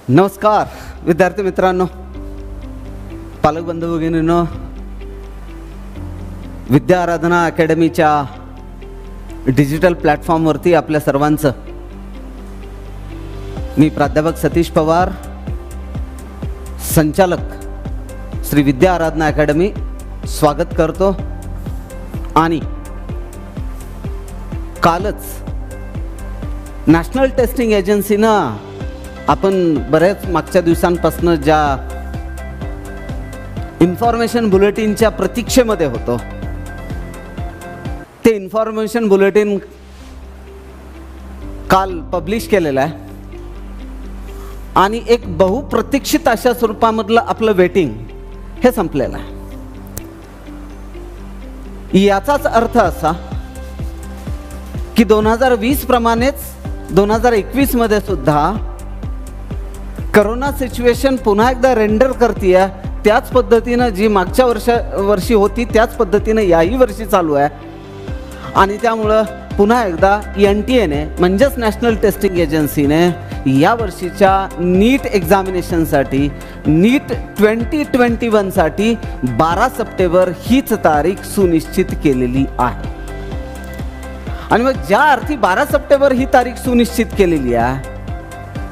नमस्कार विद्यार्थी मित्रांनो, पालक बंधू भगिनींनो, विद्या आराधना अकॅडमीच्या डिजिटल प्लॅटफॉर्मवरती आपल्या सर्वांचं मी प्राध्यापक सतीश पवार, संचालक श्री विद्या आराधना अकॅडमी स्वागत करतो. आणि कालच नॅशनल टेस्टिंग एजन्सीनं आपण बऱ्याच मागच्या दिवसांपासून ज्या इन्फॉर्मेशन बुलेटिनच्या प्रतीक्षेमध्ये होतो, ते इन्फॉर्मेशन बुलेटिन काल पब्लिश केलेलं आहे. आणि एक बहुप्रतीक्षित अशा स्वरूपामधलं आपलं वेटिंग हे संपलेलं आहे. याचाच अर्थ असा की 2020 प्रमाणेच 2021 मध्ये सुद्धा करोना सिच्युएशन पुन्हा एकदा रेंडर करतीये. त्याच पद्धतीनं जी मागच्या वर्षी होती त्याच पद्धतीनं याही वर्षी चालू आहे. आणि त्यामुळं पुन्हा एकदा NTAने म्हणजेच नॅशनल टेस्टिंग एजन्सीने या वर्षीच्या नीट एक्झामिनेशनसाठी नीट 2021साठी 12 सप्टेंबर हीच तारीख सुनिश्चित केलेली आहे. आणि मग ज्या अर्थी 12 सप्टेंबर ही तारीख सुनिश्चित केलेली आहे,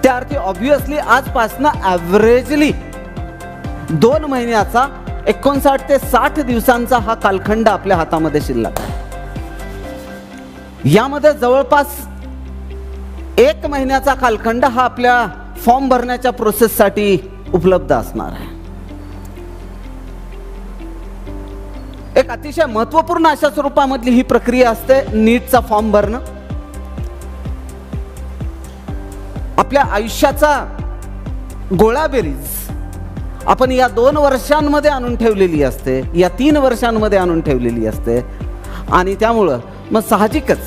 त्या अर्थी ऑब्व्हियसली आजपासनं ॲव्हरेजली 2 महिन्याचा 59 ते 60 दिवसांचा हा कालखंड आपल्या हातामध्ये शिल्लक आहे. यामध्ये जवळपास 1 महिन्याचा कालखंड हा आपल्या फॉर्म भरण्याच्या प्रोसेससाठी उपलब्ध असणार आहे. एक अतिशय महत्त्वपूर्ण अशा स्वरूपामधली ही प्रक्रिया असते नीटचा फॉर्म भरणं. आपल्या आयुष्याचा गोळाबेरीज आपण या 2 वर्षांमध्ये आणून ठेवलेली असते, या 3 वर्षांमध्ये आणून ठेवलेली असते. आणि त्यामुळं मग साहजिकच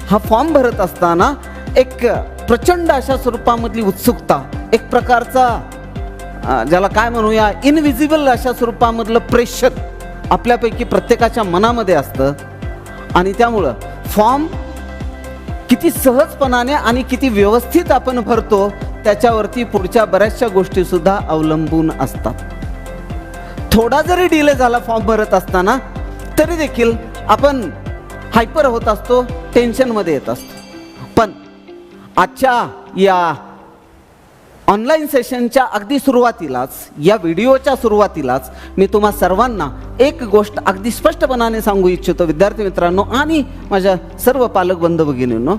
हा फॉर्म भरत असताना एक प्रचंड अशा स्वरूपामधली उत्सुकता, एक प्रकारचा ज्याला काय म्हणूया इनविजिबल अशा स्वरूपामधलं प्रेशर आपल्यापैकी प्रत्येकाच्या मनामध्ये असतं. आणि त्यामुळं फॉर्म किती सहजपणाने आणि किती व्यवस्थित आपण भरतो त्याच्यावरती पुढच्या बऱ्याचशा गोष्टी सुद्धा अवलंबून असतात. थोडा जरी डिले झाला फॉर्म भरत असताना तरी देखील आपण हायपर होत असतो, टेन्शनमध्ये येत असतो. पण आजच्या या ऑनलाईन सेशनच्या अगदी सुरुवातीलाच, या व्हिडिओच्या सुरुवातीलाच मी तुम्हा सर्वांना एक गोष्ट अगदी स्पष्टपणाने सांगू इच्छितो विद्यार्थी मित्रांनो आणि माझ्या सर्व पालक बंधू भगिनींनो.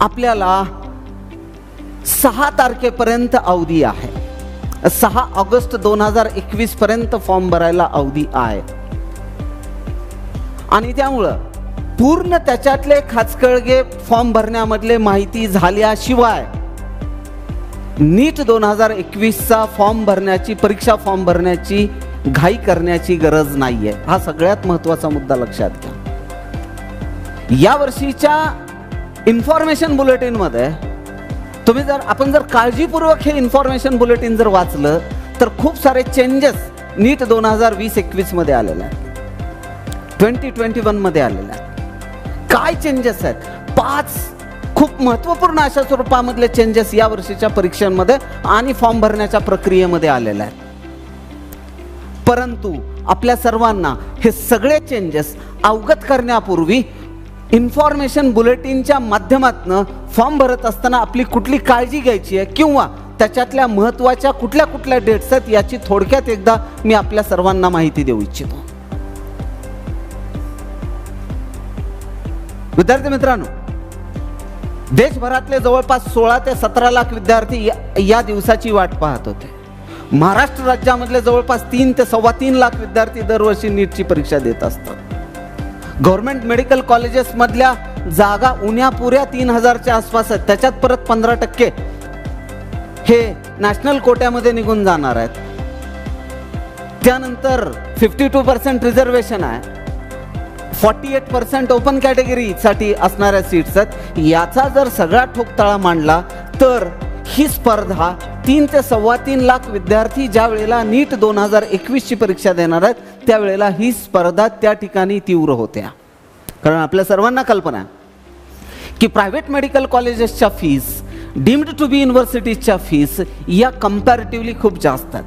आपल्याला 6 तारखेपर्यंत अवधी आहे. 6 ऑगस्ट 2021 पर्यंत फॉर्म भरायला अवधी आहे. आणि त्यामुळं पूर्ण त्याच्यातले खाचखळगे फॉर्म भरण्यामधले माहिती झाल्याशिवाय नीट 2021चा फॉर्म भरण्याची, परीक्षा फॉर्म भरण्याची घाई करण्याची गरज नाहीये. हा सगळ्यात महत्त्वाचा मुद्दा लक्षात घ्या. या वर्षीच्या इन्फॉर्मेशन बुलेटिनमध्ये आपण जर काळजीपूर्वक हे इन्फॉर्मेशन बुलेटिन जर वाचलं तर खूप सारे चेंजेस नीट 2020-21 मध्ये आलेले आहेत, 2021 मध्ये आलेले आहेत. काय चेंजेस आहेत? 5 खूप महत्त्वपूर्ण अशा स्वरूपामधले चेंजेस या वर्षीच्या परीक्षांमध्ये आणि फॉर्म भरण्याच्या प्रक्रियेमध्ये आलेले आहेत. परंतु आपल्या सर्वांना हे सगळे चेंजेस अवगत करण्यापूर्वी इन्फॉर्मेशन बुलेटिनच्या माध्यमातून फॉर्म भरत असताना आपली कुठली काळजी घ्यायची आहे किंवा त्याच्यातल्या महत्त्वाच्या कुठल्या कुठल्या डेट्स आहेत याची थोडक्यात एकदा मी आपल्या सर्वांना माहिती देऊ इच्छितो. विद्यार्थी मित्रांनो, देशभरातले जवळपास 16 ते 17 लाख विद्यार्थी या दिवसाची वाट पाहत होते. महाराष्ट्र राज्यामधले जवळपास 3 ते 3.25 लाख विद्यार्थी दरवर्षी नीटची परीक्षा देत असतात. गव्हर्नमेंट मेडिकल कॉलेजेस मधल्या जागा उण्यापुऱ्या 3000च्या आसपास आहेत. त्याच्यात परत 15% हे नॅशनल कोट्यामध्ये निघून जाणार आहेत. त्यानंतर 52% रिझर्वेशन आहे, 48% ओपन कॅटेगरीसाठी असणाऱ्या सीट्स आहेत. याचा जर सगळा ठोकताळा मांडला तर ही स्पर्धा 3 ते 3.25 लाख विद्यार्थी ज्या वेळेला नीट 2021ची परीक्षा देणार आहेत त्यावेळेला ही स्पर्धा त्या ठिकाणी तीव्र होत्या. कारण आपल्या सर्वांना कल्पना आहे की प्रायव्हेट मेडिकल कॉलेजेसच्या फीज डीम्ड टू बी युनिव्हर्सिटीजच्या फीस या कम्पॅरेटिव्हली खूप जास्त आहेत.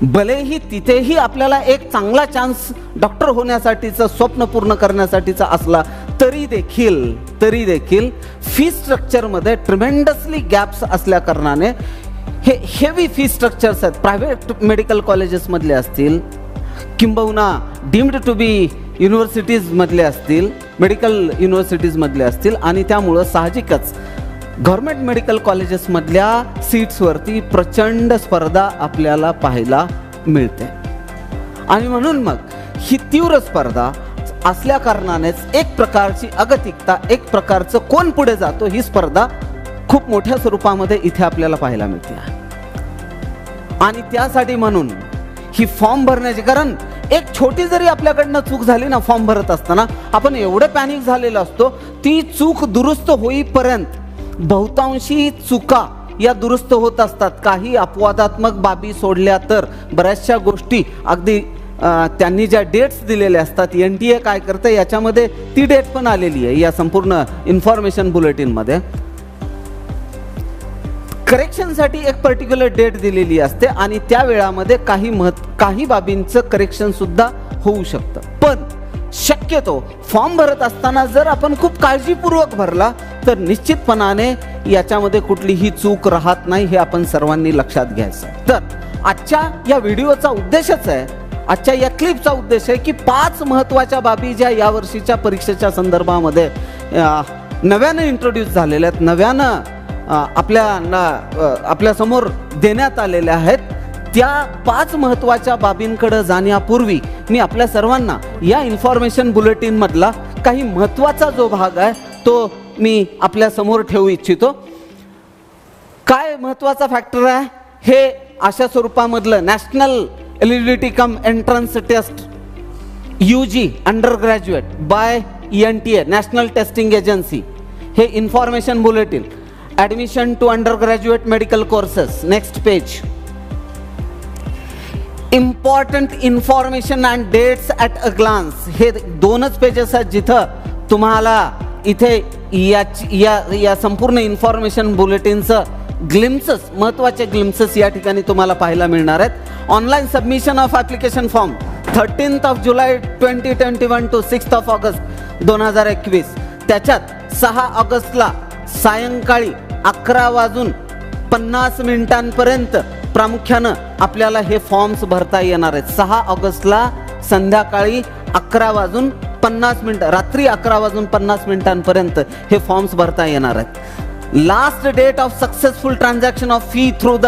भलेही तिथेही आपल्याला एक चांगला चान्स डॉक्टर होण्यासाठीचं स्वप्न पूर्ण करण्यासाठीचा असला तरी देखील फी स्ट्रक्चरमध्ये ट्रिमेंडसली गॅप्स असल्या कारणाने हे हेवी फी स्ट्रक्चर्स आहेत. प्रायव्हेट मेडिकल कॉलेजेसमधले असतील किंबहुना डीम्ड टू बी युनिव्हर्सिटीजमधले असतील, मेडिकल युनिव्हर्सिटीजमधले असतील, आणि त्यामुळं साहजिकच गव्हर्मेंट मेडिकल कॉलेजेसमधल्या सीट्सवरती प्रचंड स्पर्धा आपल्याला पाहायला मिळते. आणि म्हणून मग ही तीव्र स्पर्धा असल्या कारणानेच एक प्रकारची अगतिकता, एक प्रकारचं कोण पुढे जातो ही स्पर्धा खूप मोठ्या स्वरूपामध्ये इथे आपल्याला पाहायला मिळते. आणि त्यासाठी म्हणून ही फॉर्म भरण्याची, कारण एक छोटी जरी आपल्याकडनं चूक झाली ना फॉर्म भरत असताना, आपण एवढे पॅनिक झालेलो असतो, ती चूक दुरुस्त होईपर्यंत बहुतांशी चुका या दुरुस्त होत असतात. काही अपवादात्मक बाबी सोडल्या तर बऱ्याचशा गोष्टी अगदी त्यांनी ज्या डेट्स दिलेल्या असतात, NTA काय करतं याच्यामध्ये ती डेट पण आलेली आहे या संपूर्ण इन्फॉर्मेशन बुलेटिनमध्ये. करेक्शनसाठी एक पर्टिक्युलर डेट दिलेली असते आणि त्या वेळामध्ये काही बाबींचं करेक्शन सुद्धा होऊ शकतं. पण शक्यतो फॉर्म भरत असताना जर आपण खूप काळजीपूर्वक भरला तर निश्चितपणाने याच्यामध्ये कुठलीही चूक राहत नाही, हे आपण सर्वांनी लक्षात घ्यायचं. तर आजच्या या व्हिडिओचा उद्देशच आहे, आजच्या या क्लिपचा उद्देश आहे की 5 महत्त्वाच्या बाबी ज्या यावर्षीच्या परीक्षेच्या संदर्भामध्ये नव्यानं इंट्रोड्यूस झालेल्या आहेत, नव्यानं आपल्यासमोर देण्यात आलेल्या आहेत, त्या 5 महत्त्वाच्या बाबींकडे जाण्यापूर्वी मी आपल्या सर्वांना या इन्फॉर्मेशन बुलेटिनमधला काही महत्त्वाचा जो भाग आहे तो मी आपल्या समोर ठेवू इच्छितो. काय महत्त्वाचा फॅक्टर आहे हे अशा स्वरूपामधलं national eligibility cum entrance test UG undergraduate by NTA national testing agency, हे information bulletin. Admission to undergraduate medical courses, next page. Important information and dates at a glance, हे 2च pages आहेत जिथं तुम्हाला इथे या संपूर्ण information बुलेटिनचं ग्लिम्सेस, महत्त्वाचे ग्लिम्सेस या ठिकाणी तुम्हाला पाहायला मिळणार आहेत. Online submission of application form 13 July 2021 to 6 August 2021. त्याच्यात 6 ऑगस्टला सायंकाळी 11:50 प्रामुख्यानं आपल्याला हे फॉर्म्स भरता येणार आहेत. 6 ऑगस्टला संध्याकाळी 11:50, रात्री 11:50 हे फॉर्म्स भरता येणार आहेत. Last date of successful transaction of fee through the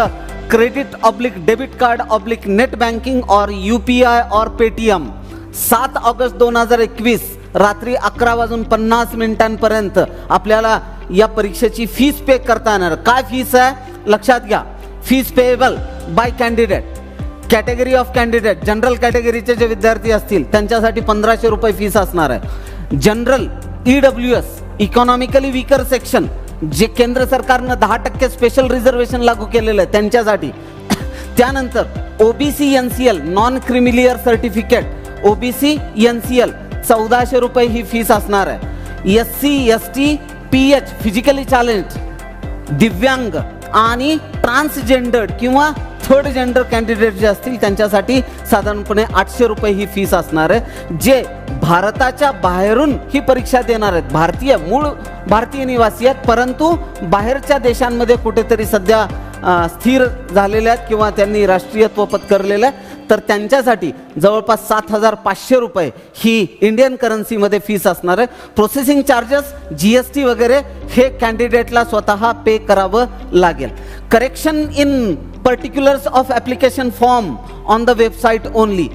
credit debit card/ net banking और UPI और पेटीएम 7 ऑगस्ट 2021 रात्री 11:50 आपल्याला या परीक्षेची फीस पे करता येणार. काय फीस आहे लक्षात घ्या. Fees payable by candidate, category of candidate, general कॅटेगरीचे जे विद्यार्थी असतील त्यांच्यासाठी 1500 रुपये फीस असणार आहे. General EWS economically weaker section, जे केंद्र सरकारनं 10% स्पेशल रिझर्वेशन लागू केलेलं आहे त्यांच्यासाठी. त्यानंतर OBC NCL non creamy layer certificate OBC NCL 1400 रुपये ही फीस असणार आहे. SC ST PH physically challenge, दिव्यांग आणि ट्रान्सजेंडर्ड किंवा थर्ड जेंडर कॅन्डिडेट जे असतील त्यांच्यासाठी साधारणपणे 800 रुपये ही फीस असणार आहे. जे भारताच्या बाहेरून ही परीक्षा देणार आहेत, मूळ भारतीय निवासी आहेत परंतु बाहेरच्या देशांमध्ये कुठेतरी सध्या स्थिर झालेल्या आहेत किंवा त्यांनी राष्ट्रीयत्व पत्करलेलं आहे, तर त्यांच्यासाठी जवळपास 7,500 रुपये ही इंडियन करन्सीमध्ये फीस असणार आहे. प्रोसेसिंग चार्जेस, GST वगैरे हे कॅन्डिडेटला स्वतः पे करावं लागेल. Correction in particulars of application form on the website only.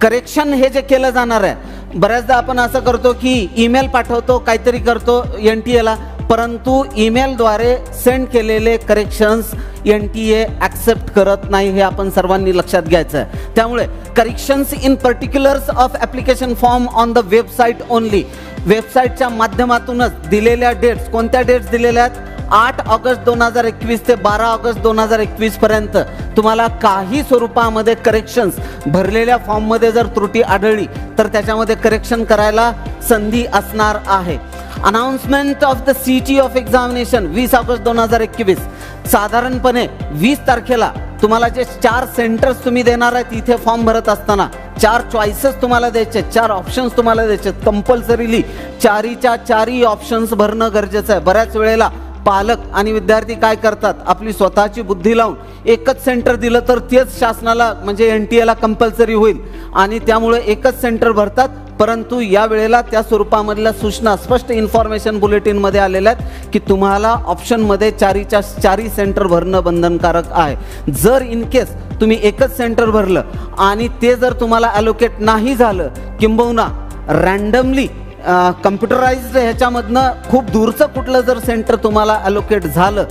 Correction हे जे केलं जाणार आहे, बऱ्याचदा आपण असं करतो की ईमेल पाठवतो, काहीतरी करतो NTA, परंतु ईमेलद्वारे सेंड केलेले करेक्शन्स NTA ॲक्सेप्ट करत नाही, हे आपण सर्वांनी लक्षात घ्यायचं आहे. त्यामुळे corrections in particulars of application form on the website only, वेबसाईटच्या माध्यमातूनच दिलेल्या डेट्स, कोणत्या डेट्स दिलेल्या आहेत 8 ऑगस्ट 2021 ते 12 ऑगस्ट 2021 पर्यंत तुम्हाला काही स्वरूपामध्ये करेक्शन्स, भरलेल्या फॉर्ममध्ये जर त्रुटी आढळली तर त्याच्यामध्ये करेक्शन करायला संधी असणार आहे. Announcement of the CT of examination 20 August 2021. साधारणपणे 20 तारखेला तुम्हाला जे 4 सेंटर्स तुम्ही देणार आहेत इथे फॉर्म भरत असताना 4 चॉईसेस तुम्हाला द्यायचे, 4 ऑप्शन्स तुम्हाला द्यायचे. कंपल्सरीली 4च्या ऑप्शन्स भरणं गरजेचं आहे. बऱ्याच वेळेला पालक आणि विद्यार्थी काय करतात, आपली स्वतःची बुद्धी लावून एकच सेंटर दिलं तर तेच शासनाला म्हणजे NTA कंपल्सरी होईल आणि त्यामुळे एकच सेंटर भरतात. परंतु या वेळेला त्या स्वरूपामधल्या सूचना स्पष्ट इन्फॉर्मेशन बुलेटिनमध्ये आलेल्या आहेत की तुम्हाला ऑप्शनमध्ये 4च्या सेंटर भरणं बंधनकारक आहे. जर इन केस तुम्ही एकच सेंटर भरलं आणि ते जर तुम्हाला ॲलोकेट नाही झालं, किंबहुना रँडमली कम्प्युटराइज्ड ह्याच्यामधनं खूप दूरचं कुठलं जर सेंटर तुम्हाला ॲलोकेट झालं,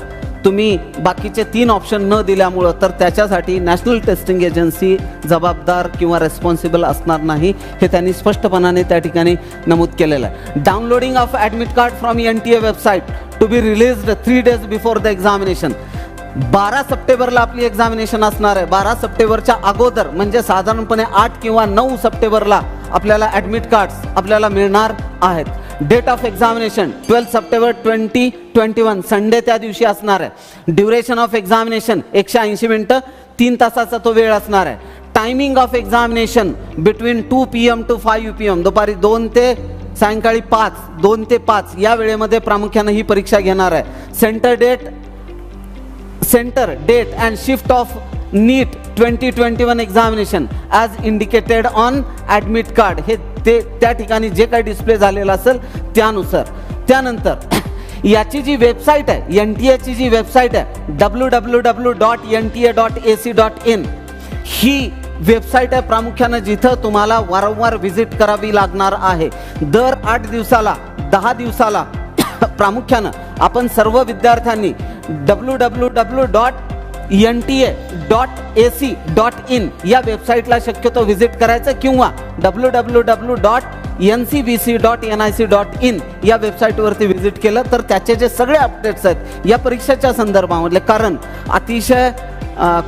तुम्ही बाकीचे 3 ऑप्शन न दिल्यामुळं, तर त्याच्यासाठी नॅशनल टेस्टिंग एजन्सी जबाबदार किंवा रेस्पॉन्सिबल असणार नाही, हे त्यांनी स्पष्टपणाने त्या ठिकाणी नमूद केलेलं आहे. Downloading of admit card from NTA website to be released 3 days before the examination. 12 सप्टेंबरला आपली एक्झामिनेशन असणार आहे. 12 सप्टेंबरच्या अगोदर म्हणजे साधारणपणे 8 किंवा 9 सप्टेंबरला आपल्याला ॲडमिट कार्ड्स आपल्याला मिळणार आहेत. Date of examination 12 September 2021 Sunday त्या दिवशी असणार आहे. ड्युरेशन ऑफ एक्झामिनेशन 180 मिनिटं, 3 तासाचा तो वेळ असणार आहे. Timing of examination between 2 PM to 5 PM, दुपारी 2 ते सायंकाळी 5, 2 ते 5 या वेळेमध्ये प्रामुख्याने ही परीक्षा घेणार आहे. Centre date and shift of NEET 2021 examination as indicated on admit card, हे ते त्या ठिकाणी जे काही डिस्प्ले झालेलं असेल त्यानुसार. त्यानंतर याची जी वेबसाईट आहे, NTAची जी वेबसाईट आहे www.nta.ac.in, ही वेबसाईट आहे प्रामुख्यानं जिथं तुम्हाला वारंवार व्हिजिट करावी लागणार आहे. दर 8 दिवसाला 10 दिवसाला प्रामुख्यानं आपण सर्व विद्यार्थ्यांनी www.nta.ac.in या वेबसाईटला शक्यतो व्हिजिट करायचं किंवा www.ncbc.nic.in या वेबसाईटवरती व्हिजिट केलं तर त्याचे जे सगळे अपडेट्स आहेत या परीक्षेच्या संदर्भामधले, कारण अतिशय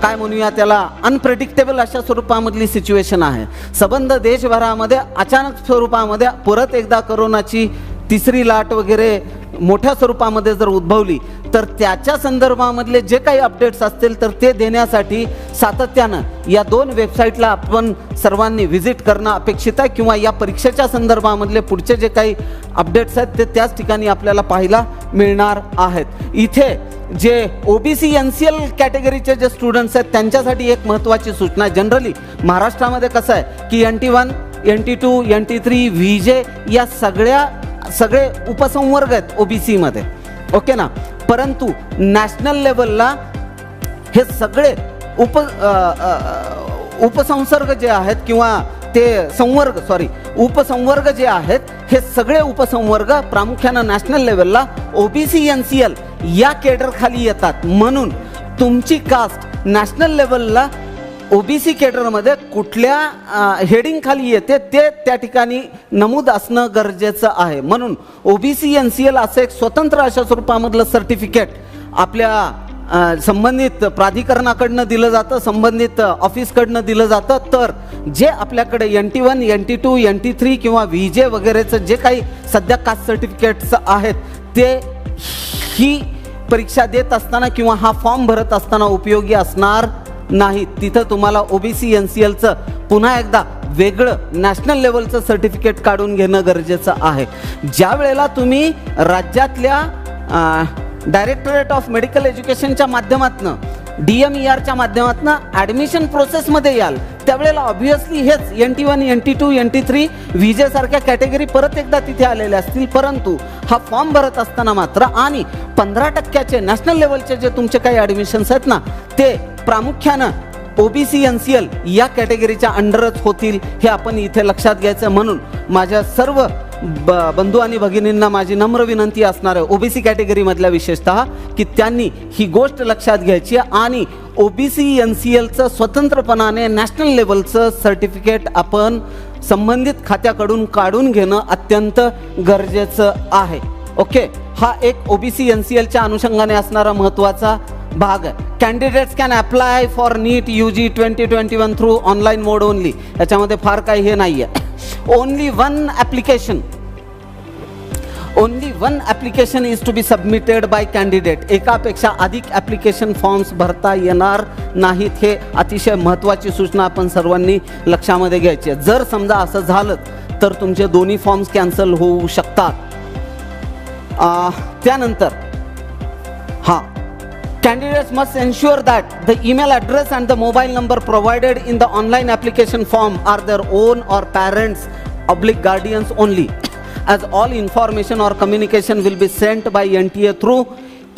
काय म्हणूया त्याला अनप्रेडिक्टेबल अशा स्वरूपामधली सिच्युएशन आहे. संबंध देशभरामध्ये अचानक स्वरूपामध्ये परत एकदा कोरोनाची 3री लाट वगैरे मोठ्या स्वरूपामध्ये जर उद्भवली तर त्याच्या संदर्भामधले जे काही अपडेट्स असतील तर ते देण्यासाठी सातत्यानं या 2 वेबसाईटला आपण सर्वांनी व्हिजिट करणं अपेक्षित आहे किंवा या परीक्षेच्या संदर्भामधले पुढचे जे काही अपडेट्स आहेत ते त्याच ठिकाणी आपल्याला पाहायला मिळणार आहेत. इथे जे OBC NCL कॅटेगरीचे जे स्टुडंट्स आहेत त्यांच्यासाठी एक महत्त्वाची सूचना आहे. जनरली महाराष्ट्रामध्ये कसं आहे की NT1, NT2, NT3, VJ या सगळे उपसंवर्ग आहेत OBC मध्ये, ओके ना. परंतु नॅशनल लेवलला हे सगळे उपसंसर्ग जे आहेत किंवा ते उपसंवर्ग जे आहेत हे सगळे उपसंवर्ग प्रामुख्यानं नॅशनल लेवलला OBC NCL या केडर खाली येतात. म्हणून तुमची कास्ट नॅशनल लेवलला OBC केडरमध्ये कुठल्या हेडिंग खाली येते ते त्या ठिकाणी नमूद असणं गरजेचं आहे. म्हणून OBC NCL असं एक स्वतंत्र अशा स्वरूपामधलं सर्टिफिकेट आपल्या संबंधित प्राधिकरणाकडनं दिलं जातं, संबंधित ऑफिसकडनं दिलं जातं. तर जे आपल्याकडे NT1, NT2, NT3 किंवा VJ वगैरेचं जे काही सध्या कास्ट सर्टिफिकेट्स आहेत ते ही परीक्षा देत असताना किंवा हा फॉर्म भरत असताना उपयोगी असणार नाही. तिथं तुम्हाला OBC NCLचं पुन्हा एकदा वेगळं नॅशनल लेवलचं सर्टिफिकेट काढून घेणं गरजेचं आहे. ज्या वेळेला तुम्ही राज्यातल्या डायरेक्टरेट ऑफ मेडिकल एज्युकेशनच्या माध्यमातून DMERच्या माध्यमातून ॲडमिशन प्रोसेसमध्ये याल त्यावेळेला ऑब्व्हियसली हेच NT1, NT2, NT3, VJ सारख्या कॅटेगरी परत एकदा तिथे आलेल्या असतील. परंतु हा फॉर्म भरत असताना मात्र आणि 15% नॅशनल लेवलचे जे तुमचे काही ॲडमिशन्स आहेत ना ते प्रामुख्यानं OBC NCL या कॅटेगरीच्या अंडरच होतील, हे आपण इथे लक्षात घ्यायचं. म्हणून माझ्या सर्व बंधू आणि भगिनींना माझी नम्र विनंती असणार आहे OBC कॅटेगरीमधल्या विशेषतः की त्यांनी ही गोष्ट लक्षात घ्यायची आणि OBC NCLचं स्वतंत्रपणाने नॅशनल लेवलचं सर्टिफिकेट आपण संबंधित खात्याकडून काढून घेणं अत्यंत गरजेचं आहे. ओके, हा एक OBC NCLच्या अनुषंगाने असणारा महत्त्वाचा भाग आहे. Candidates can apply for NEET UG 2021 through online mode only. याच्यामध्ये फार काही हे नाही आहे. Only one application only one application is to be submitted by candidate. एकापेक्षा अधिक ॲप्लिकेशन फॉर्म्स भरता येणार नाहीत. हे अतिशय महत्त्वाची सूचना आपण सर्वांनी लक्षामध्ये घ्यायची आहे. जर समजा असं झालं तर तुमचे दोन्ही फॉर्म्स कॅन्सल होऊ शकतात. त्यानंतर candidates must ensure that the email address and the mobile number provided in the online application form are their own or parents / guardians only, as all information or communication will be sent by NTA through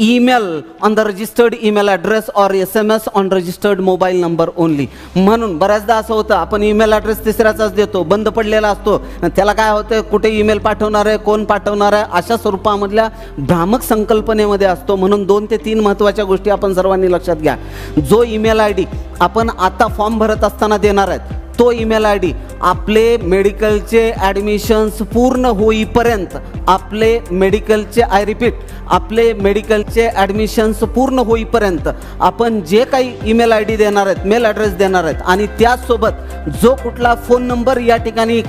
email on the registered email address or SMS on registered mobile number only. म्हणून बऱ्याचदा असं होतं, आपण email address तिसऱ्याचाच देतो, बंद पडलेला असतो, त्याला काय होतं, कुठे ईमेल पाठवणार आहे, कोण पाठवणार आहे, अशा स्वरूपामधल्या भ्रामक संकल्पनेमध्ये असतो. म्हणून 2 ते 3 महत्त्वाच्या गोष्टी आपण सर्वांनी लक्षात घ्या. जो ईमेल ID आपण आता फॉर्म भरत असताना देणार आहेत, तो ईमेल ID आपले मेडिकलचे ॲडमिशन्स पूर्ण होईपर्यंत, आपले मेडिकलचे आपले मेडिकलचे ॲडमिशन्स पूर्ण होईपर्यंत आपण जे काही ईमेल ID देणार आहेत, मेल ॲड्रेस देणार आहेत, आणि त्याचसोबत जो कुठला फोन नंबर या ठिकाणी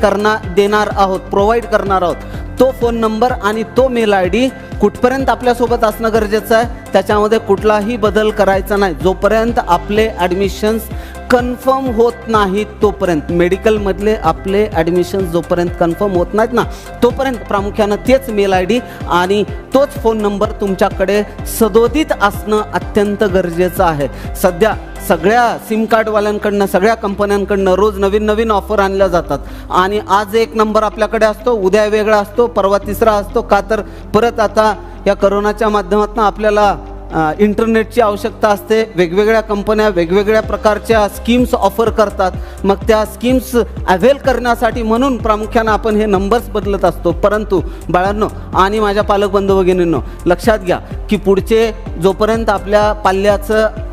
देणार आहोत, प्रोव्हाइड करणार आहोत, तो फोन नंबर आणि तो मेल ID कुठपर्यंत आपल्यासोबत असणं गरजेचं आहे, त्याच्यामध्ये कुठलाही बदल करायचा नाही. जोपर्यंत आपले ॲडमिशन्स कन्फर्म होत नाहीत तोपर्यंत, मेडिकलमधले आपले ॲडमिशन्स जोपर्यंत कन्फर्म होत नाहीत ना, तोपर्यंत प्रामुख्यानं तेच मेल ID आणि तोच फोन नंबर तुमच्याकडे सदोदित असणं अत्यंत गरजेचं आहे. सध्या सगळ्या सिम कार्डवाल्यांकडनं, सगळ्या कंपन्यांकडनं रोज नवीन ऑफर आणल्या जातात आणि आज एक नंबर आपल्याकडे असतो, उद्या वेगळा असतो, परवा तिसरा असतो. का तर परत आता या करोनाच्या माध्यमातून आपल्याला इंटरनेटची आवश्यकता असते. वेगवेगळ्या कंपन्या वेगवेगळ्या प्रकारच्या स्कीम्स ऑफर करतात. मग त्या स्कीम्स अवेल करण्यासाठी म्हणून प्रामुख्यानं आपण हे नंबर्स बदलत असतो. परंतु बाळांनो आणि माझ्या पालक बंधू भगिनींनो, लक्षात घ्या की पुढचे जोपर्यंत आपल्या पाल्याचं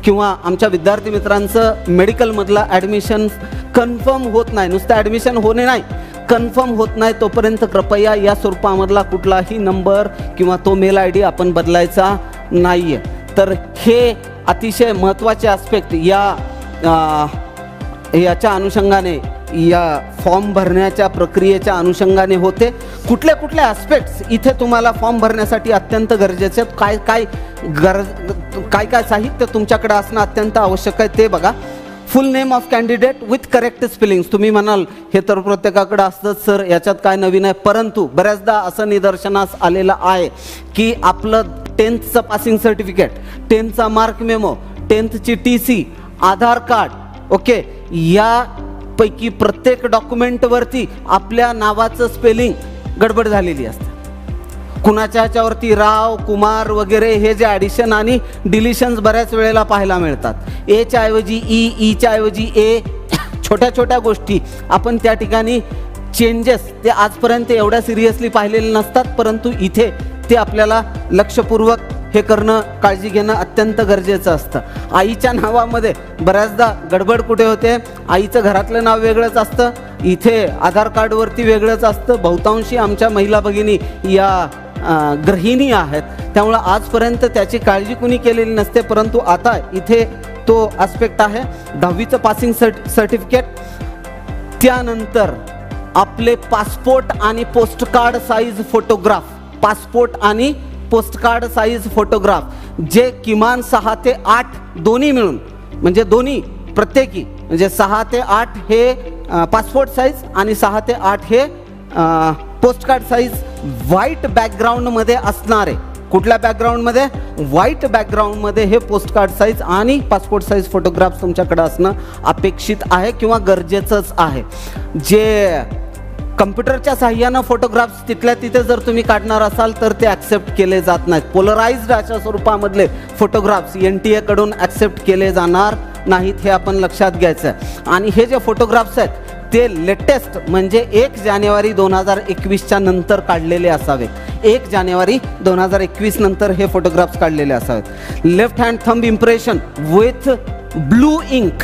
किंवा आमच्या विद्यार्थी मित्रांचं मेडिकलमधलं ॲडमिशन कन्फर्म होत नाही, नुसतं ॲडमिशन होणे नाही, कन्फर्म होत नाही, तोपर्यंत कृपया या स्वरूपामधला कुठलाही नंबर किंवा तो मेल ID आपण बदलायचा नाही आहे. तर हे अतिशय महत्त्वाचे ॲस्पेक्ट याच्या अनुषंगाने, या फॉर्म भरण्याच्या प्रक्रियेच्या अनुषंगाने होते. कुठले ॲस्पेक्ट्स इथे तुम्हाला फॉर्म भरण्यासाठी अत्यंत गरजेचे आहेत, काय साहित्य तुमच्याकडे असणं अत्यंत आवश्यक आहे ते बघा. फुल name of candidate with correct spellings. तुम्ही म्हणाल हे तर प्रत्येकाकडे असतंच सर, याच्यात काय नवीन आहे. परंतु बऱ्याचदा असं निदर्शनास आलेलं आहे की आपलं 10th passing certificate, 10th mark memo, 10th TC, आधार कार्ड, ओके, यापैकी प्रत्येक डॉक्युमेंटवरती आपल्या नावाचं स्पेलिंग गडबड झालेली असते. कुणाच्या ह्याच्यावरती राव, कुमार वगैरे हे जे ॲडिशन आणि डिलिशन्स बऱ्याच वेळेला पाहायला मिळतात. एच्या ऐवजी ईच्या ऐवजी ए, छोट्या गोष्टी आपण त्या ठिकाणी चेंजेस ते आजपर्यंत एवढ्या सिरियसली पाहिलेले नसतात. परंतु इथे ते आपल्याला लक्षपूर्वक हे करणं, काळजी घेणं अत्यंत गरजेचं असतं. आईच्या नावामध्ये बऱ्याचदा गडबड कुठे होते, आईचं घरातलं नाव वेगळंच असतं, इथे आधार कार्डवरती वेगळंच असतं. बहुतांशी आमच्या महिला भगिनी या गृहिणी आहेत, त्यामुळं आजपर्यंत त्याची काळजी कुणी केलेली नसते. परंतु आता इथे तो ॲस्पेक्ट आहे. 10वीचं पासिंग सर्टिफिकेट, त्यानंतर आपले पासपोर्ट आणि पोस्टकार्ड साईज फोटोग्राफ, पासपोर्ट आणि पोस्टकार्ड साईज फोटोग्राफ, जे किमान 6 ते 8 दोन्ही मिळून, म्हणजे दोन्ही प्रत्येकी, म्हणजे 6 ते 8 हे पासपोर्ट साईज आणि 6 ते 8 हे पोस्टकार्ड साईज व्हाईट बॅकग्राऊंडमध्ये असणारे. कुठल्या बॅकग्राऊंडमध्ये? व्हाईट बॅकग्राऊंडमध्ये हे पोस्टकार्ड साईज आणि पासपोर्ट साईज फोटोग्राफ्स तुमच्याकडे असणं अपेक्षित आहे किंवा गरजेचंच आहे. जे कम्प्युटरच्या साहाय्यानं फोटोग्राफ्स तिथल्या तिथे जर तुम्ही काढणार असाल तर ते ॲक्सेप्ट केले जात नाहीत. पोलराइज्ड अशा स्वरूपामधले फोटोग्राफ्स NTA कडून ॲक्सेप्ट केले जाणार नाहीत, हे आपण लक्षात घ्यायचं आहे. आणि हे जे फोटोग्राफ्स आहेत ते लेटेस्ट म्हणजे 1 जानेवारी 2021च्या नंतर काढलेले असावे. 1 जानेवारी 2021 नंतर हे फोटोग्राफ्स काढलेले असावेत. Left hand thumb impression with blue ink,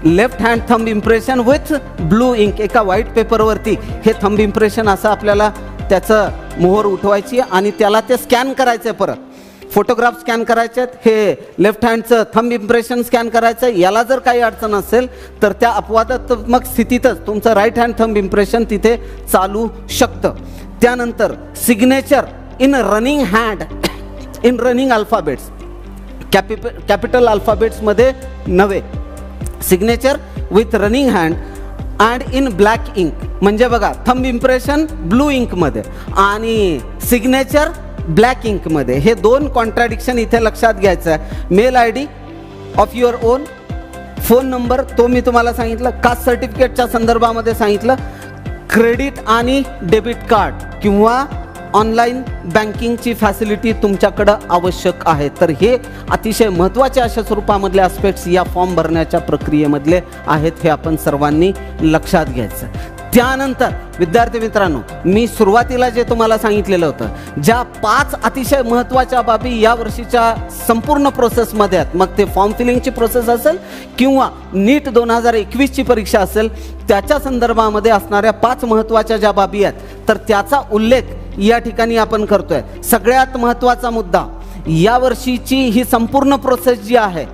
left hand thumb impression with blue ink, एका व्हाईट पेपरवरती हे थंब इम्प्रेशन असं आपल्याला त्याचं मोहर उठवायची आणि त्याला ते स्कॅन करायचं आहे. परत फोटोग्राफ स्कॅन करायचे आहेत, हे लेफ्ट हँडचं थंब इम्प्रेशन स्कॅन करायचं आहे, याला जर काही अडचण असेल तर त्या अपवादात्मक स्थितीतच तुमचं राईट हँड थंब इम्प्रेशन तिथे चालू शकतं. त्यानंतर signature in running hand in running alphabets, capital अल्फाबेट्समध्ये नव्हे, signature with running hand and in black ink. म्हणजे बघा, थंब इम्प्रेशन ब्लू इंकमध्ये आणि सिग्नेचर ब्लॅक इंकमध्ये, हे दोन कॉन्ट्रॅडिक्शन इथे लक्षात घ्यायचं आहे. Mail I D of your own, phone number तो मी तुम्हाला सांगितलं, कास्ट सर्टिफिकेटच्या संदर्भामध्ये सांगितलं, क्रेडिट आणि डेबिट कार्ड किंवा ऑनलाईन बँकिंगची फॅसिलिटी तुमच्याकडं आवश्यक आहे. तर हे अतिशय महत्त्वाचे अशा स्वरूपामधले आस्पेक्ट्स या फॉर्म भरण्याच्या प्रक्रियेमधले आहेत, हे आपण सर्वांनी लक्षात घ्यायचं. त्यानंतर विद्यार्थी मित्रांनो, मी सुरुवातीला जे तुम्हाला सांगितलेलं होतं, ज्या 5 अतिशय महत्त्वाच्या बाबी या वर्षीच्या संपूर्ण प्रोसेसमध्ये आहेत, मग ते फॉर्म फिलिंगची प्रोसेस असेल किंवा नीट 2021ची परीक्षा असेल, त्याच्या संदर्भामध्ये असणाऱ्या 5 महत्त्वाच्या ज्या बाबी आहेत, तर त्याचा उल्लेख या ठिकाणी आपण करतोय. सगळ्यात महत्त्वाचा मुद्दा, या वर्षीची ही संपूर्ण प्रोसेस जी आहे,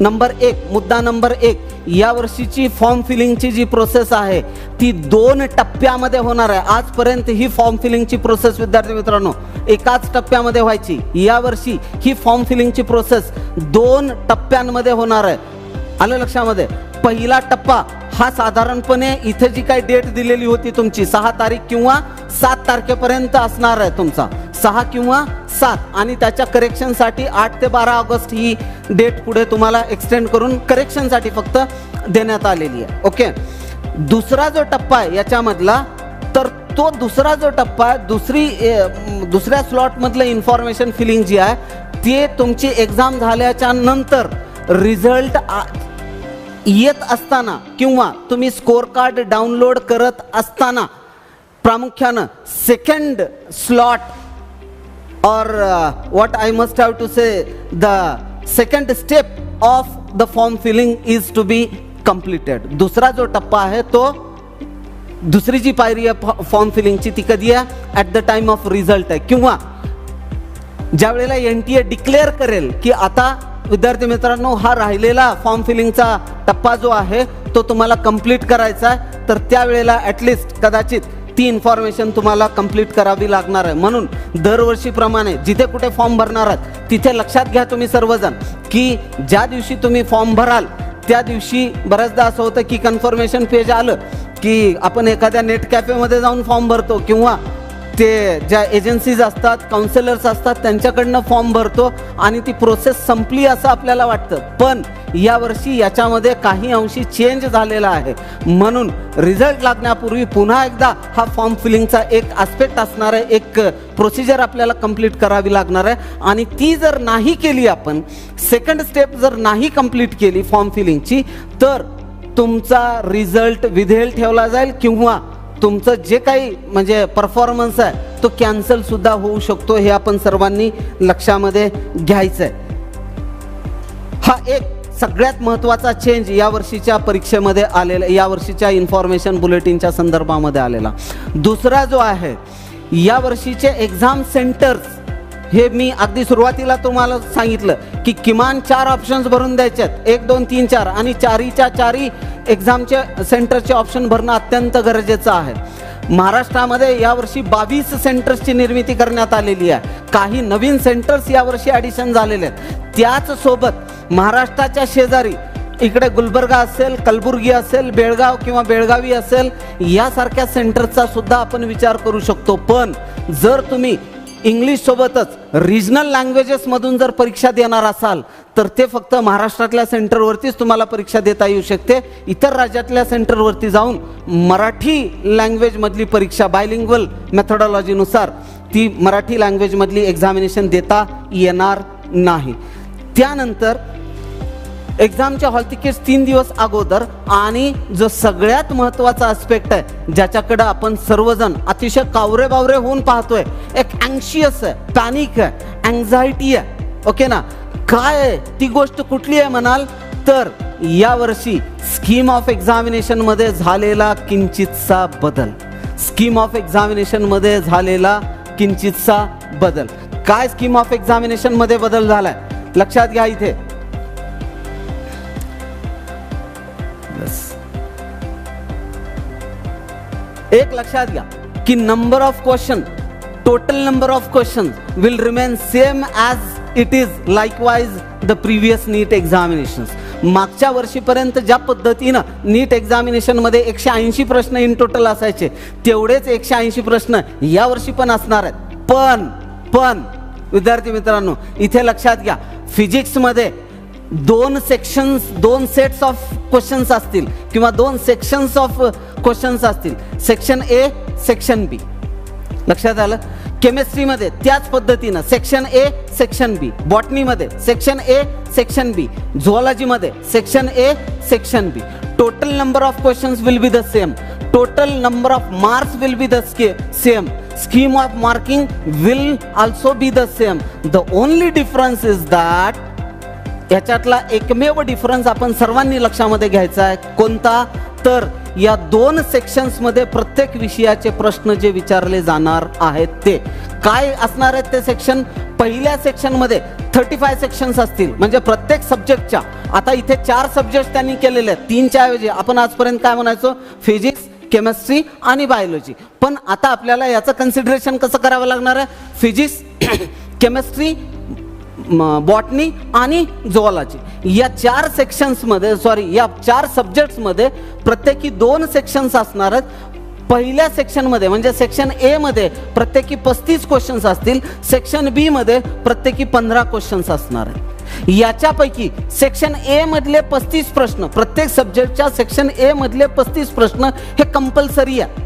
मुद्दा नंबर 1, या वर्षीची फॉर्म फिलिंगची जी प्रोसेस आहे ती 2 टप्प्यामध्ये होणार आहे. आजपर्यंत ही फॉर्म फिलिंगची प्रोसेस विद्यार्थी मित्रांनो एकाच टप्प्यामध्ये व्हायची. यावर्षी ही फॉर्म फिलिंगची प्रोसेस 2 टप्प्यांमध्ये होणार आहे. आलं लक्षामध्ये? पहिला टप्पा हा साधारणपणे इथे जी काही डेट दिलेली होती तुमची 6 तारीख किंवा 7 तारखेपर्यंत असणार आहे तुमचा, 6 किंवा 7, आणि त्याच्या करेक्शनसाठी 8 ते 12 ऑगस्ट ही डेट पुढे तुम्हाला एक्सटेंड करून करेक्शनसाठी फक्त देण्यात आलेली आहे. ओके. दुसरा जो टप्पा आहे याच्यामधला, तर तो दुसरा जो टप्पा आहे, दुसऱ्या स्लॉटमधलं इन्फॉर्मेशन फिलिंग जी आहे ते तुमची एक्झाम झाल्याच्या नंतर रिझल्ट येत असताना किंवा तुम्ही स्कोर कार्ड डाउनलोड करत असताना प्रामुख्यानं सेकंड स्लॉट और what I must have to say the second step of the form filling is to be completed. दुसरा जो टप्पा आहे तो, दुसरी जी पायरी आहे फॉर्म फिलिंगची ती कधी आहे? At the time of result आहे, किंवा ज्या वेळेला NTA डिक्लेअर करेल की आता विद्यार्थी मित्रांनो हा राहिलेला फॉर्म फिलिंगचा टप्पा जो आहे तो तुम्हाला कंप्लीट करायचा आहे, तर त्यावेळेला ॲटलिस्ट कदाचित ती इन्फॉर्मेशन तुम्हाला कंप्लीट करावी लागणार आहे. म्हणून दरवर्षीप्रमाणे जिथे कुठे फॉर्म भरणार आहात तिथे लक्षात घ्या तुम्ही सर्वजण की ज्या दिवशी तुम्ही फॉर्म भराल त्या दिवशी बऱ्याचदा असं होतं की कन्फर्मेशन पेज आलं की आपण एखाद्या नेट कॅफेमध्ये जाऊन फॉर्म भरतो किंवा ते ज्या एजन्सीज असतात, काउन्सिलर्स असतात त्यांच्याकडनं फॉर्म भरतो आणि ती प्रोसेस संपली असं आपल्याला वाटतं. पण यावर्षी याच्यामध्ये काही अंशी चेंज झालेला आहे. म्हणून रिझल्ट लागण्यापूर्वी पुन्हा एकदा हा फॉर्म फिलिंगचा एक आस्पेक्ट असणार आहे, एक प्रोसिजर आपल्याला कंप्लीट करावी लागणार आहे. आणि ती जर नाही केली, आपण सेकंड स्टेप जर नाही कंप्लीट केली फॉर्म फिलिंगची, तर तुमचा रिझल्ट विधेल ठेवला जाईल किंवा तुमचं जे काही म्हणजे परफॉर्मन्स आहे तो कॅन्सल सुद्धा होऊ शकतो. हे आपण सर्वांनी लक्षामध्ये घ्यायचं आहे. हा एक सगळ्यात महत्त्वाचा चेंज या वर्षीच्या परीक्षेमध्ये आलेला, या वर्षीच्या इन्फॉर्मेशन बुलेटिनच्या संदर्भामध्ये आलेला. दुसरा जो आहे, या वर्षीचे एक्झाम सेंटर्स, हे मी अगदी सुरुवातीला तुम्हाला सांगितलं की किमान 4 ऑप्शन्स भरून द्यायचे आहेत, 1 2 3 4, आणि 4च्या 4 एक्झामचे सेंटरचे ऑप्शन भरणं अत्यंत गरजेचं आहे. महाराष्ट्रामध्ये यावर्षी 22 सेंटर्सची निर्मिती करण्यात आलेली आहे. काही नवीन सेंटर्स यावर्षी ॲडिशन झालेले आहेत. त्याचसोबत महाराष्ट्राच्या शेजारी इकडे गुलबर्गा असेल, कलबुर्गी असेल, बेळगाव किंवा बेळगावी असेल, यासारख्या सेंटरचा सुद्धा आपण विचार करू शकतो. पण जर तुम्ही इंग्लिश सोबतच रिजनल लँग्वेजेसमधून जर परीक्षा देणार असाल तर ते फक्त महाराष्ट्रातल्या सेंटरवरतीच तुम्हाला परीक्षा देता येऊ शकते. इतर राज्यातल्या सेंटरवरती जाऊन मराठी लँग्वेजमधली परीक्षा बायलिंग्वल मेथडॉलॉजीनुसार ती मराठी लँग्वेजमधली एक्झामिनेशन देता येणार नाही. त्यानंतर एक्झामच्या हॉल तिकीट्स 3 दिवस अगोदर, आणि जो सगळ्यात महत्त्वाचा आस्पेक्ट आहे ज्याच्याकडं आपण सर्वजण अतिशय कावरे-बावरे होऊन पाहतोय, एक अँक्शियस आहे, पॅनिक आहे, अँक्झायटी आहे. ओके ना? काय आहे ती गोष्ट कुठली आहे म्हणाल तर यावर्षी स्कीम ऑफ एक्झामिनेशनमध्ये झालेला किंचितसा बदल, स्कीम ऑफ एक्झामिनेशनमध्ये झालेला किंचितसा बदल. काय स्कीम ऑफ एक्झामिनेशन मध्ये बदल झालाय लक्षात घ्या इथे. एक लक्षात घ्या की number of question, total number of question will remain same as it is likewise the previous NEET examinations. मागच्या वर्षीपर्यंत ज्या पद्धतीनं नीट एक्झामिनेशनमध्ये 180 प्रश्न इन टोटल असायचे तेवढेच 180 प्रश्न या वर्षी पण असणार आहेत. पण विद्यार्थी मित्रांनो इथे लक्षात घ्या, फिजिक्समध्ये 2 सेक्शन्स, 2 सेट्स ऑफ क्वेश्चन्स असतील किंवा 2 सेक्शन्स ऑफ क्वेश्चन्स असतील, सेक्शन ए, सेक्शन बी. लक्षात आलं. केमिस्ट्रीमध्ये त्याच पद्धतीनं सेक्शन ए, सेक्शन बी. बॉटनीमध्ये सेक्शन ए, सेक्शन बी. झुऑलॉजीमध्ये section A, section B. Total number of questions will be the same. Total number of marks will be the same. Scheme of marking will also be the same. The only difference is that याच्यातला एकमेव difference आपण सर्वांनी लक्षामध्ये घ्यायचा आहे. कोणता? तर या 2 सेक्शन्समध्ये प्रत्येक विषयाचे प्रश्न जे विचारले जाणार आहेत ते काय असणार आहेत ते सेक्शन. पहिल्या सेक्शनमध्ये 35 सेक्शन्स असतील, म्हणजे प्रत्येक सब्जेक्टच्या. आता इथे 4 सब्जेक्ट त्यांनी केलेले आहेत, 3च्या ऐवजी आपण आजपर्यंत काय म्हणायचो, फिजिक्स, केमिस्ट्री आणि बायोलॉजी. पण आता आपल्याला याचं कन्सिडरेशन कसं करावं लागणार आहे, फिजिक्स, केमिस्ट्री, बॉटनी आणि झुऑलॉजी या 4 सेक्शन्समध्ये, या 4 सब्जेक्ट्समध्ये प्रत्येकी 2 सेक्शन्स असणार आहेत. पहिल्या सेक्शनमध्ये म्हणजे सेक्शन ए मध्ये प्रत्येकी 35 क्वेश्चन्स असतील, सेक्शन बी मध्ये प्रत्येकी 15 क्वेश्चन्स असणार आहेत. याच्यापैकी सेक्शन ए मधले 35 प्रश्न, प्रत्येक सब्जेक्टच्या सेक्शन ए मधले 35 प्रश्न हे कंपल्सरी आहे.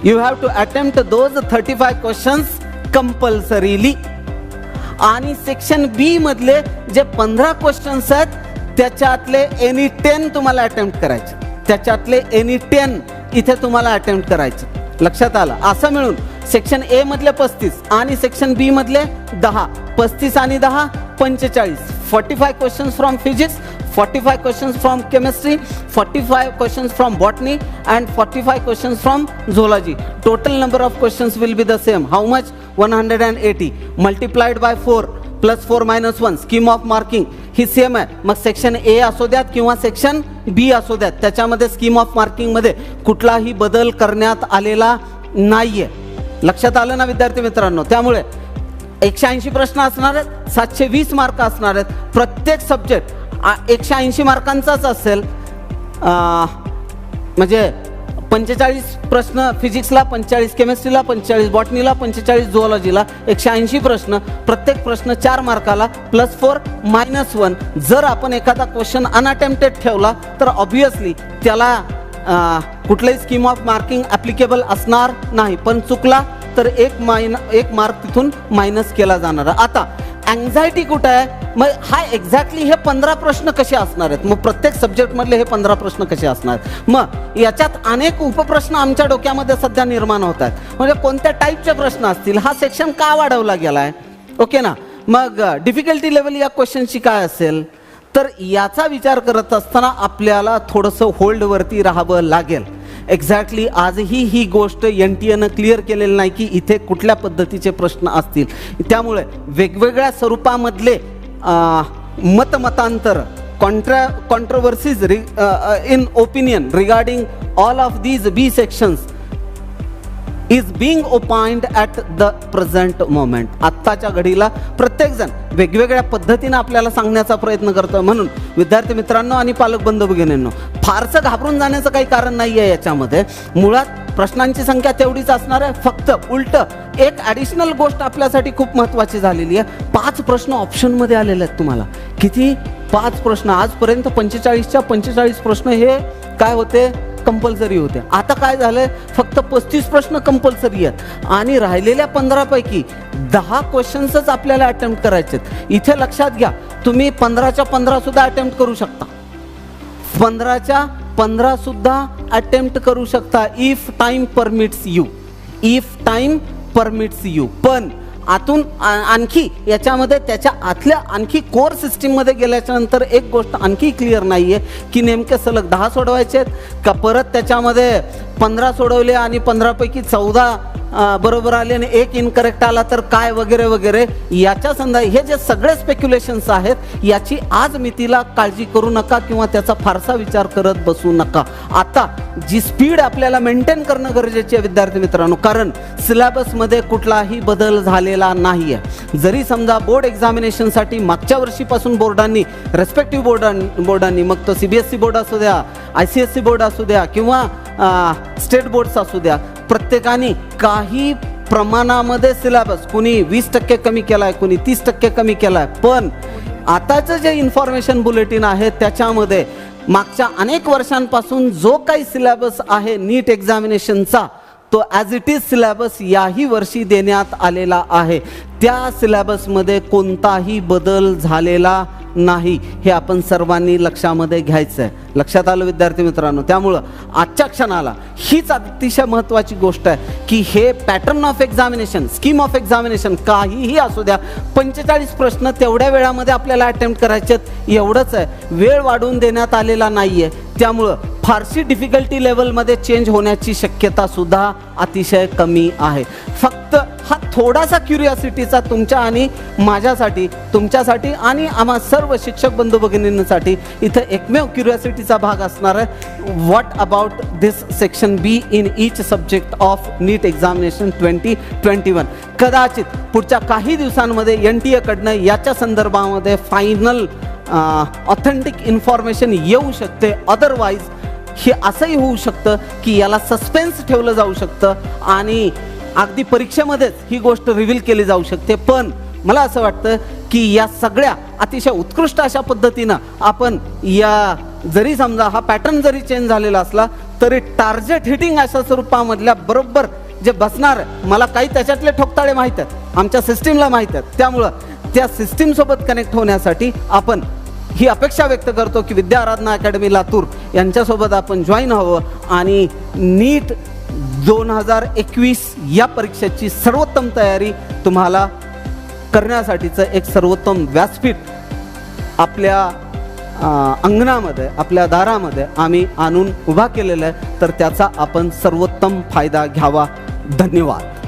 You have to attempt those 35 questions compulsorily. आणि सेक्शन बी मधले जे 15 क्वेश्चन्स आहेत त्याच्यातले एनी 10 तुम्हाला अटेम्प्ट करायचे. त्याच्यातले एनी 10 इथे तुम्हाला अटेम्प्ट करायचे. लक्षात आलं. असं मिळून सेक्शन ए मधले 35 आणि सेक्शन बी मधले 10, 35 आणि 10 45. 45 questions from physics, 45 questions from chemistry, 45 questions from botany and 45 questions from zoology. Total number of questions will be the same. How much? 180 multiplied by 4 plus 4 minus 1. Scheme of marking ही same आहे. मग section A असू द्यात किंवा section बी असू द्यात, त्याच्यामध्ये scheme of मार्किंगमध्ये कुठलाही बदल करण्यात आलेला नाहीये. लक्षात आलं ना विद्यार्थी मित्रांनो. त्यामुळे 180 प्रश्न असणार आहेत, 720 मार्क असणार आहेत. प्रत्येक सब्जेक्ट 180 मार्कांचाच असेल. म्हणजे 45 प्रश्न फिजिक्सला, 45 केमिस्ट्रीला, 45 बॉटनीला, 45 झुऑलॉजीला, 180 प्रश्न. प्रत्येक प्रश्न 4 मार्काला प्लस 4 मायनस 1. जर आपण एखादा क्वेश्चन अनअटेम्प्टेड ठेवला तर ऑब्व्हियसली त्याला कुठलाही स्कीम ऑफ मार्किंग ॲप्लिकेबल असणार नाही. पण चुकला तर एक मार्क तिथून मायनस केला जाणार. आता अँझायटी कुठं आहे? मग हा एक्झॅक्टली हे 15 प्रश्न कसे असणार आहेत? मग प्रत्येक सब्जेक्टमधले हे 15 प्रश्न कसे असणार आहेत? मग याच्यात अनेक उपप्रश्न आमच्या डोक्यामध्ये सध्या निर्माण होत आहेत. म्हणजे कोणत्या टाईपचे प्रश्न असतील, हा सेक्शन का वाढवला गेला आहे, ओके ना. मग डिफिकल्टी लेवल या क्वेश्चनची काय असेल, तर याचा विचार करत असताना आपल्याला थोडंसं होल्डवरती राहावं लागेल. एक्झॅक्टली आजही ही गोष्ट NTA क्लिअर केलेली नाही की इथे कुठल्या पद्धतीचे प्रश्न असतील. त्यामुळे वेगवेगळ्या स्वरूपामधले मतमतांतर, controversies in opinion regarding all of these B sections is being opined at the present moment. आत्ताच्या घडीला प्रत्येकजण वेगवेगळ्या पद्धतीनं आपल्याला सांगण्याचा प्रयत्न करतोय. म्हणून विद्यार्थी मित्रांनो आणि पालक बंधू भगिनींनो, फारसं घाबरून जाण्याचं काही कारण नाही आहे याच्यामध्ये. मुळात प्रश्नांची संख्या तेवढीच असणार आहे. फक्त उलट एक ॲडिशनल गोष्ट आपल्यासाठी खूप महत्त्वाची झालेली आहे. 5 प्रश्न ऑप्शनमध्ये आलेले आहेत तुम्हाला. किती? 5 प्रश्न. आजपर्यंत 45च्या 45 प्रश्न हे काय होते, कंपल्सरी होते. आता काय झालंय, फक्त 35 प्रश्न कंपल्सरी आहेत आणि राहिलेल्या 15 पैकी 10 क्वेश्चन्सच आपल्याला अटेम्प्ट करायचे आहेत. इथे लक्षात घ्या, तुम्ही 15च्या 15 सुद्धा अटेम्प्ट करू शकता. 15च्या 15 सुद्धा अटेम्प्ट करू शकता if time permits you. If time permits you. पण आतून आणखी याच्यामध्ये त्याच्या आतल्या आणखी कोर सिस्टीममध्ये गेल्याच्या नंतर एक गोष्ट आणखी क्लिअर नाही आहे की नेमके सलग 10 सोडवायचे आहेत का परत त्याच्यामध्ये 15 सोडवले आणि 15 पैकी 14 बरोबर आले आणि एक इनकरेक्ट आला तर काय वगैरे वगैरे याच्या हे जे सगळे स्पेक्युलेशन्स आहेत याची आज मितीला काळजी करू नका किंवा त्याचा फारसा विचार करत बसू नका. आता जी स्पीड आपल्याला मेंटेन करणं गरजेची आहे विद्यार्थी मित्रांनो, कारण सिलेबसमध्ये कुठलाही बदल झालेला नाही आहे. जरी समजा बोर्ड एक्झामिनेशनसाठी मागच्या वर्षीपासून बोर्डांनी रेस्पेक्टिव्ह बोर्डांनी मग तो CBSE बोर्ड असू द्या, ICSE बोर्ड असू द्या किंवा स्टेट बोर्ड्स असू द्या, प्रत्येकाने काही प्रमाणामध्ये सिलेबस कुणी 20% कमी केला आहे, कुणी 30% कमी केला आहे. पण आताचं जे इन्फॉर्मेशन बुलेटिन आहे त्याच्यामध्ये मागच्या अनेक वर्षांपासून जो काही सिलेबस आहे नीट एक्झामिनेशनचा तो ॲज इट इज सिलेबस याही वर्षी देण्यात आलेला आहे. त्या सिलेबसमध्ये कोणताही बदल झालेला नाही हे आपण सर्वांनी लक्षामध्ये घ्यायचं आहे. लक्षात आलं विद्यार्थी मित्रांनो. त्यामुळं आजच्या क्षणाला हीच अतिशय महत्त्वाची गोष्ट आहे की हे pattern of examination, scheme of examination काहीही असू द्या, 45 प्रश्न तेवढ्या वेळामध्ये आपल्याला अटेम्प्ट करायचे आहेत एवढंच आहे. वेळ वाढवून देण्यात आलेला नाही आहे. त्यामुळं फारशी डिफिकल्टी लेवलमध्ये चेंज होण्याची शक्यता सुद्धा अतिशय कमी आहे. फक्त हा थोडासा क्युरिओसिटीचा तुमच्या आणि माझ्यासाठी, तुमच्यासाठी आणि आम्हा सर्व शिक्षक बंधू भगिनींसाठी इथं एकमेव क्युरिओसिटीचा भाग असणार आहे. What about this section B in each subject of NEET examination 2021. कदाचित पुढच्या काही दिवसांमध्ये NTA कडनं याच्या संदर्भामध्ये फायनल ऑथेंटिक इन्फॉर्मेशन येऊ शकते. अदरवाईज हे असंही होऊ शकतं की याला सस्पेन्स ठेवलं जाऊ शकतं आणि अगदी परीक्षेमध्येच ही गोष्ट रिव्हील केली जाऊ शकते. पण मला असं वाटतं की या सगळ्या अतिशय उत्कृष्ट अशा पद्धतीनं आपण या जरी समजा हा पॅटर्न जरी चेंज झालेला असला तरी टार्गेट हिटिंग अशा स्वरूपामधल्या बरोबर जे बसणार आहे, मला काही त्याच्यातले ठोकताळे माहीत आहेत, आमच्या सिस्टीमला माहीत आहेत. त्यामुळं त्या सिस्टीमसोबत कनेक्ट होण्यासाठी आपण ही अपेक्षा व्यक्त करतो की विद्या आराधना अकॅडमी लातूर यांच्यासोबत आपण जॉईन व्हावं आणि नीट 2021 या परीक्षेची सर्वोत्तम तयारी तुम्हाला करण्यासाठीचं एक सर्वोत्तम व्यासपीठ आपल्या अंगणामध्ये, आपल्या दारामध्ये आम्ही आणून उभा केलेला आहे. तर त्याचा आपण सर्वोत्तम फायदा घ्यावा. धन्यवाद.